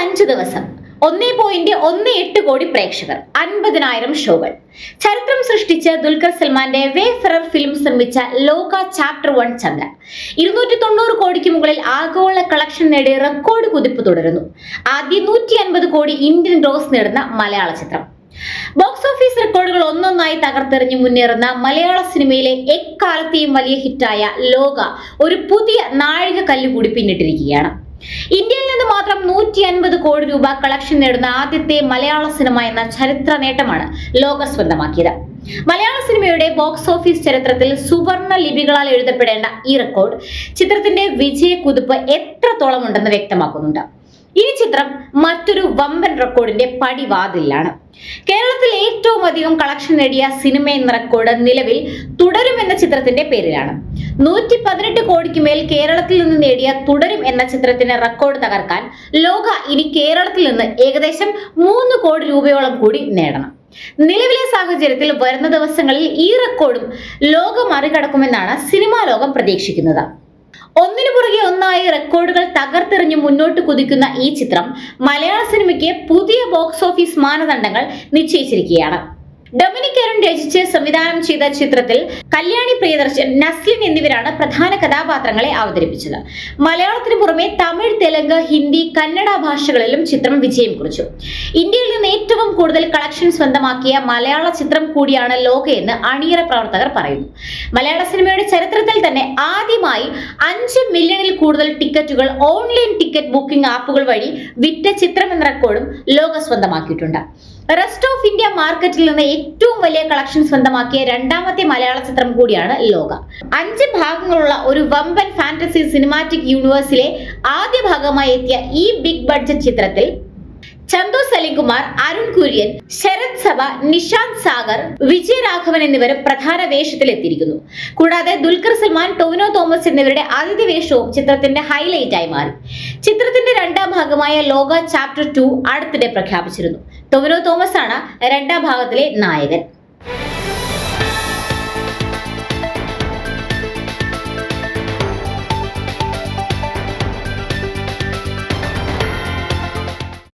5 ദിവസം 1.18 കോടി പ്രേക്ഷകർ, 50,000 ഷോകൾ. ചരിത്രം സൃഷ്ടിച്ച ദുൽഖർ സൽമാന്റെ വേഫറർ ഫിലിംസ് നിർമ്മിച്ച ലോക ചാപ്റ്റർ 1 ചന്ദ്ര 290 കോടിക്ക് മുകളിൽ ആഗോള കളക്ഷൻ നേടി റെക്കോർഡ് കുതിപ്പ് തുടരുന്നു. ആദ്യ 150 കോടി ഇന്ത്യൻ ഗ്രോസ് നേടുന്ന മലയാള ചിത്രം. ബോക്സ് ഓഫീസ് റെക്കോർഡുകൾ ഒന്നൊന്നായി തകർത്തെറിഞ്ഞ് മുന്നേറുന്ന മലയാള സിനിമയിലെ എക്കാലത്തെയും വലിയ ഹിറ്റായ ലോക ഒരു പുതിയ നാഴികക്കല്ല് കൂടി പിന്നിട്ടിരിക്കുകയാണ്. ഇന്ത്യയിൽ നിന്ന് മാത്രം 150 കോടി രൂപ കളക്ഷൻ നേടുന്ന ആദ്യത്തെ മലയാള സിനിമ എന്ന ചരിത്ര നേട്ടമാണ് ലോക സ്വന്തമാക്കിയത്. മലയാള സിനിമയുടെ ബോക്സ് ഓഫീസ് ചരിത്രത്തിൽ സുവർണ ലിപികളാൽ എഴുതപ്പെടേണ്ട ഈ റെക്കോർഡ് ചിത്രത്തിന്റെ വിജയ കുതിപ്പ് എത്രത്തോളം ഉണ്ടെന്ന് വ്യക്തമാക്കുന്നുണ്ട്. ഈ ചിത്രം മറ്റൊരു വമ്പൻ റെക്കോർഡിന്റെ പടിവാതിലാണ്. കേരളത്തിൽ ഏറ്റവും അധികം കളക്ഷൻ നേടിയ സിനിമ എന്ന റെക്കോർഡ് നിലവിൽ തുടരും എന്ന ചിത്രത്തിന്റെ പേരിലാണ്. 118 കോടിക്ക് മേൽ കേരളത്തിൽ നിന്ന് നേടിയ തുടരും എന്ന ചിത്രത്തിന്റെ റെക്കോർഡ് തകർക്കാൻ ലോക ഇനി കേരളത്തിൽ നിന്ന് ഏകദേശം 3 കോടി രൂപയോളം കൂടി നേടണം. നിലവിലെ സാഹചര്യത്തിൽ വരുന്ന ദിവസങ്ങളിൽ ഈ റെക്കോർഡും ലോകം മറികടക്കുമെന്നാണ് സിനിമാ ലോകം പ്രതീക്ഷിക്കുന്നത്. ഒന്നിനു പുറകെ ഒന്നായി റെക്കോർഡുകൾ തകർത്തെറിഞ്ഞ് മുന്നോട്ട് കുതിക്കുന്ന ഈ ചിത്രം മലയാള സിനിമയ്ക്ക് പുതിയ ബോക്സ് ഓഫീസ് മാനദണ്ഡങ്ങൾ നിശ്ചയിച്ചിരിക്കുകയാണ്. ഡൊമിനിക് അരുൺ രചിച്ച് സംവിധാനം ചെയ്ത ചിത്രത്തിൽ കല്യാണി പ്രിയദർശൻ, നസ്ലിൻ എന്നിവരാണ് പ്രധാന കഥാപാത്രങ്ങളെ അവതരിപ്പിച്ചത്. മലയാളത്തിന് പുറമെ തമിഴ്, തെലുങ്ക്, ഹിന്ദി, കന്നഡ ഭാഷകളിലും ചിത്രം വിജയം കുറിച്ചു. ഇന്ത്യയിൽ നിന്ന് ഏറ്റവും കൂടുതൽ കളക്ഷൻ സ്വന്തമാക്കിയ മലയാള ചിത്രം കൂടിയാണ് ലോകയെന്ന് അണിയറ പ്രവർത്തകർ പറയുന്നു. മലയാള സിനിമയുടെ ചരിത്രത്തിൽ തന്നെ ആദ്യമായി 5 മില്യണിൽ കൂടുതൽ ടിക്കറ്റുകൾ ഓൺലൈൻ ടിക്കറ്റ് ബുക്കിംഗ് ആപ്പുകൾ വഴി വിറ്റ ചിത്രം എന്ന റെക്കോർഡും ലോക സ്വന്തമാക്കിയിട്ടുണ്ട്. റെസ്റ്റ് ഓഫ് ഇന്ത്യ മാർക്കറ്റിൽ നിന്ന് ഏറ്റവും വലിയ കളക്ഷൻ സ്വന്തമാക്കിയ രണ്ടാമത്തെ മലയാള ചിത്രം കൂടിയാണ് ലോക. 5 ഭാഗങ്ങളുള്ള ഒരു വമ്പൻ ഫാന്റസി സിനിമാറ്റിക് യൂണിവേഴ്സിലെ ആദ്യ ഭാഗമായി എത്തിയ ഈ ബിഗ് ബഡ്ജറ്റ് ചിത്രത്തിൽ ചന്തു സലിംകുമാർ, അരുൺ കുര്യൻ, ശരത് സഭ, നിഷാന്ത് സാഗർ, വിജയരാഘവൻ എന്നിവരും പ്രധാന വേഷത്തിൽ എത്തിയിരിക്കുന്നു. കൂടാതെ ദുൽഖർ സൽമാൻ, ടൊവിനോ തോമസ് എന്നിവരുടെ അതിഥി വേഷവും ചിത്രത്തിന്റെ ഹൈലൈറ്റ് ആയി മാറി. ചിത്രത്തിന്റെ രണ്ടാം ഭാഗമായ ലോക ചാപ്റ്റർ 2 അടുത്തിടെ പ്രഖ്യാപിച്ചിരുന്നു. ടൊവിനോ തോമസ് ആണ് രണ്ടാം ഭാഗത്തിലെ നായകൻ.